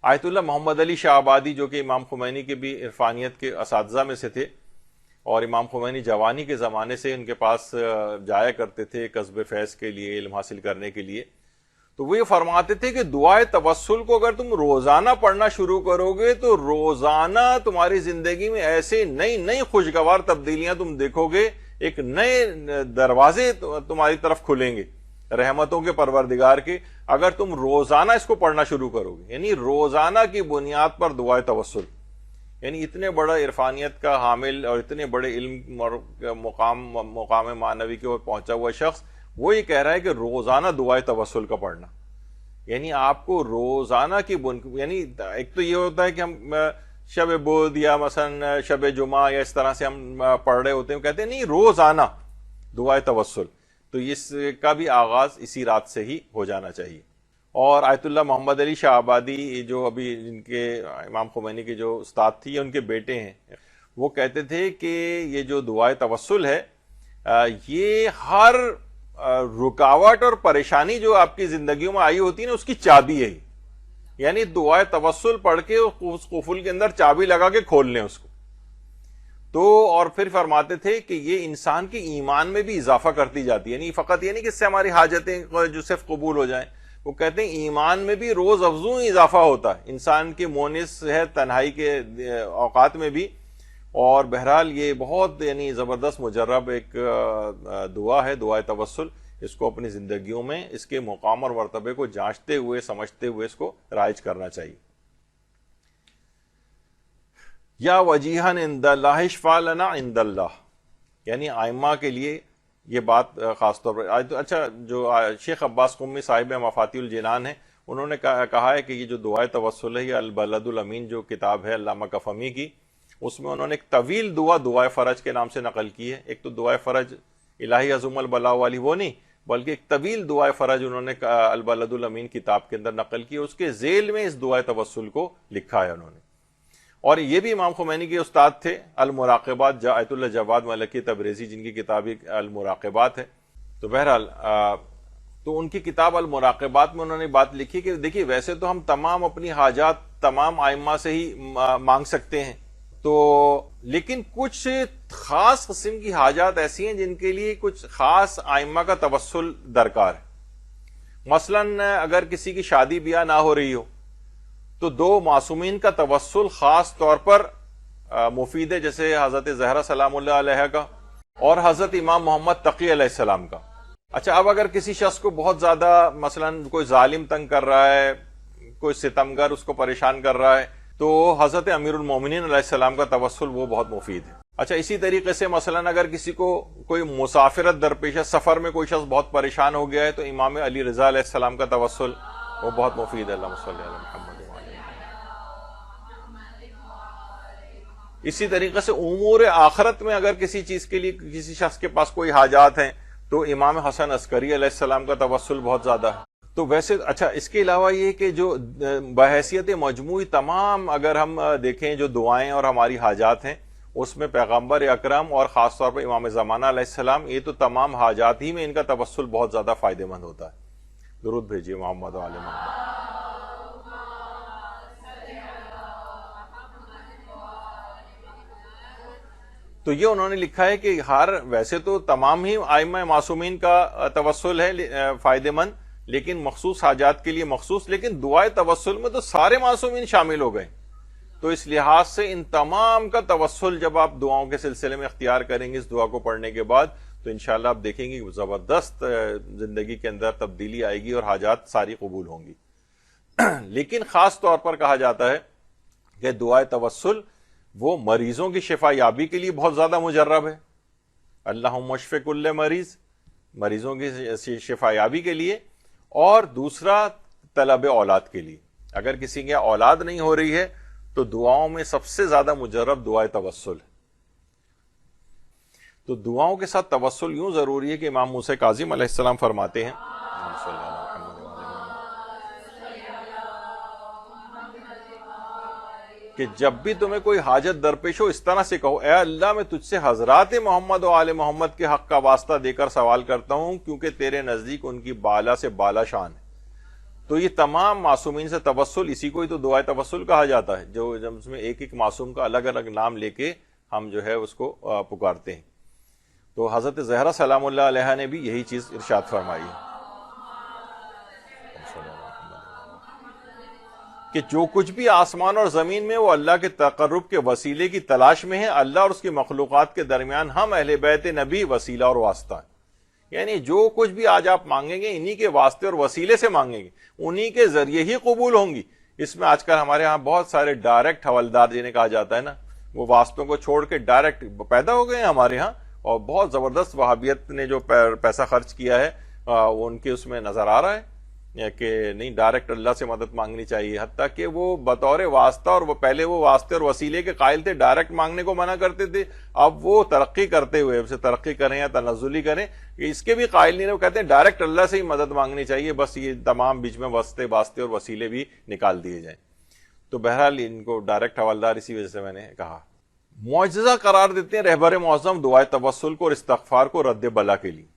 آیت اللہ محمد علی شاہ آبادی جو کہ امام خمینی کے بھی عرفانیت کے اساتذہ میں سے تھے، اور امام خمینی جوانی کے زمانے سے ان کے پاس جایا کرتے تھے کسب فیض کے لیے، علم حاصل کرنے کے لیے، تو وہ یہ فرماتے تھے کہ دعائے توسل کو اگر تم روزانہ پڑھنا شروع کرو گے تو روزانہ تمہاری زندگی میں ایسے نئی نئی خوشگوار تبدیلیاں تم دیکھو گے، ایک نئے دروازے تمہاری طرف کھلیں گے رحمتوں کے پروردگار کے، اگر تم روزانہ اس کو پڑھنا شروع کرو گے۔ یعنی روزانہ کی بنیاد پر دعائے توسل، یعنی اتنے بڑا عرفانیت کا حامل اور اتنے بڑے علم اور مقام معنوی کے اوپر پہنچا ہوا شخص وہ یہ کہہ رہا ہے کہ روزانہ دعائے توسل کا پڑھنا، یعنی آپ کو روزانہ کی یعنی ایک تو یہ ہوتا ہے کہ ہم شب بود یا مثلا شب جمعہ یا اس طرح سے ہم پڑھ رہے ہوتے ہیں، کہتے ہیں نہیں روزانہ دعائے توسل، تو اس کا بھی آغاز اسی رات سے ہی ہو جانا چاہیے۔ اور آیت اللہ محمد علی شاہ آبادی جو ابھی جن کے امام خمینی کے جو استاد تھی یہ ان کے بیٹے ہیں، وہ کہتے تھے کہ یہ جو دعائے توسل ہے یہ ہر رکاوٹ اور پریشانی جو آپ کی زندگیوں میں آئی ہوتی ہے نا اس کی چابی ہے، یعنی دعائے توسل پڑھ کے اس قفل کے اندر چابی لگا کے کھول لیں اس کو تو، اور پھر فرماتے تھے کہ یہ انسان کے ایمان میں بھی اضافہ کرتی جاتی ہے، یعنی فقط یہ نہیں کہ اس سے ہماری حاجتیں جو صرف قبول ہو جائیں، وہ کہتے ہیں ایمان میں بھی روز افزوں اضافہ ہوتا ہے انسان کے مونس ہے تنہائی کے اوقات میں بھی۔ اور بہرحال یہ بہت یعنی زبردست مجرب ایک دعا ہے دعائے توسل، اس کو اپنی زندگیوں میں اس کے مقام اور مرتبے کو جانچتے ہوئے سمجھتے ہوئے اس کو رائج کرنا چاہیے۔ یا وجیہن عند اللہ اشفع لنا عند اللہ، یعنی ائمہ کے لیے یہ بات خاص طور پر اچھا جو شیخ عباس قمی صاحب مفاتیح الجنان ہیں انہوں نے کہا ہے کہ یہ جو دعائے توسل ہے یہ البلد الامین جو کتاب ہے علامہ کفمی کی، اس میں انہوں نے ایک طویل دعائے فرج کے نام سے نقل کی ہے۔ ایک تو دعائے فرج الہی عظم البلاء والی وہ نہیں، بلکہ ایک طویل دعائے فرج انہوں نے البلد الامین کتاب کے اندر نقل کی، اس کے ذیل میں اس دعائے توسل کو لکھا ہے انہوں نے۔ اور یہ بھی امام خمینی کے استاد تھے المراقبات، آیت اللہ جواد ملکی تبریزی جن کی کتاب المراقبات ہے۔ تو بہرحال تو ان کی کتاب المراقبات میں انہوں نے بات لکھی کہ دیکھیے ویسے تو ہم تمام اپنی حاجات تمام ائمہ سے ہی مانگ سکتے ہیں، تو لیکن کچھ خاص قسم کی حاجات ایسی ہیں جن کے لیے کچھ خاص ائمہ کا توسل درکار ہے۔ مثلا اگر کسی کی شادی بیاہ نہ ہو رہی ہو تو دو معصومین کا توسل خاص طور پر مفید ہے، جیسے حضرت زہرا سلام اللہ علیہ کا اور حضرت امام محمد تقی علیہ السلام کا۔ اچھا اب اگر کسی شخص کو بہت زیادہ مثلا کوئی ظالم تنگ کر رہا ہے، کوئی ستمگر اس کو پریشان کر رہا ہے، تو حضرت امیر المومنین علیہ السلام کا توسل وہ بہت مفید ہے۔ اچھا اسی طریقے سے مثلا اگر کسی کو کوئی مسافرت درپیش ہے، سفر میں کوئی شخص بہت پریشان ہو گیا ہے، تو امام علی رضا علیہ السلام کا توسل وہ بہت مفید ہے۔ اللہم صلی علی محمد۔ اسی طریقے سے امور آخرت میں اگر کسی چیز کے لیے کسی شخص کے پاس کوئی حاجات ہیں تو امام حسن عسکری علیہ السلام کا توسل بہت زیادہ ہے۔ تو ویسے اچھا اس کے علاوہ یہ کہ جو بحیثیت مجموعی تمام اگر ہم دیکھیں جو دعائیں اور ہماری حاجات ہیں اس میں پیغمبر اکرم اور خاص طور پر امام زمانہ علیہ السلام یہ تو تمام حاجات ہی میں ان کا توسل بہت زیادہ فائدہ مند ہوتا ہے۔ درود بھیجیے محمد و آل محمد۔ تو یہ انہوں نے لکھا ہے کہ ویسے تو تمام ہی ائمہ معصومین کا توسل ہے فائدہ مند، لیکن مخصوص حاجات کے لیے مخصوص، لیکن دعائے توسل میں تو سارے معصومین شامل ہو گئے، تو اس لحاظ سے ان تمام کا توسل جب آپ دعاؤں کے سلسلے میں اختیار کریں گے اس دعا کو پڑھنے کے بعد تو انشاءاللہ آپ دیکھیں گے زبردست زندگی کے اندر تبدیلی آئے گی اور حاجات ساری قبول ہوں گی۔ لیکن خاص طور پر کہا جاتا ہے کہ دعائے توسل وہ مریضوں کی شفا یابی کے لیے بہت زیادہ مجرب ہے، اللہم اشف کل مریض، مریضوں کی شفا یابی کے لیے، اور دوسرا طلب اولاد کے لیے۔ اگر کسی کی اولاد نہیں ہو رہی ہے تو دعاؤں میں سب سے زیادہ مجرب دعائے توسل ہے۔ تو دعاؤں کے ساتھ توسل یوں ضروری ہے کہ امام موسیٰ کاظم علیہ السلام فرماتے ہیں کہ جب بھی تمہیں کوئی حاجت درپیش ہو اس طرح سے کہو، اے اللہ میں تجھ سے حضرات محمد و آل محمد کے حق کا واسطہ دے کر سوال کرتا ہوں کیونکہ تیرے نزدیک ان کی بالا سے بالا شان ہے۔ تو یہ تمام معصومین سے توسل، اسی کو ہی تو دعائے توسل کہا جاتا ہے، جو جب اس میں ایک ایک معصوم کا الگ الگ نام لے کے ہم جو ہے اس کو پکارتے ہیں۔ تو حضرت زہرا سلام اللہ علیہ نے بھی یہی چیز ارشاد فرمائی ہے کہ جو کچھ بھی آسمان اور زمین میں وہ اللہ کے تقرب کے وسیلے کی تلاش میں ہے، اللہ اور اس کی مخلوقات کے درمیان ہم اہل بیت نبی وسیلہ اور واسطہ ہیں۔ یعنی جو کچھ بھی آج آپ مانگیں گے انہی کے واسطے اور وسیلے سے مانگیں گے، انہی کے ذریعے ہی قبول ہوں گی۔ اس میں آج کل ہمارے ہاں بہت سارے ڈائریکٹ حوالدار جنہیں کہا جاتا ہے نا، وہ واسطوں کو چھوڑ کے ڈائریکٹ پیدا ہو گئے ہیں ہمارے ہاں، اور بہت زبردست وہابیت نے جو پیسہ خرچ کیا ہے ان کے اس میں نظر آ رہا ہے کہ نہیں، ڈائریکٹ اللہ سے مدد مانگنی چاہیے، حتیٰ کہ وہ بطور واسطہ، اور وہ پہلے وہ واسطے اور وسیلے کے قائل تھے، ڈائریکٹ مانگنے کو منع کرتے تھے، اب وہ ترقی کرتے ہوئے اسے ترقی کریں یا تنزلی کریں، اس کے بھی قائل نہیں رہے، وہ کہتے ہیں ڈائریکٹ اللہ سے ہی مدد مانگنی چاہیے، بس یہ تمام بیچ میں واسطے اور وسیلے بھی نکال دیے جائیں۔ تو بہرحال ان کو ڈائریکٹ حوالدار اسی وجہ سے میں نے کہا۔ معجزہ قرار دیتے ہیں رہبر معظم دعائے توسل کو اور استغفار کو رد بلا کے لیے۔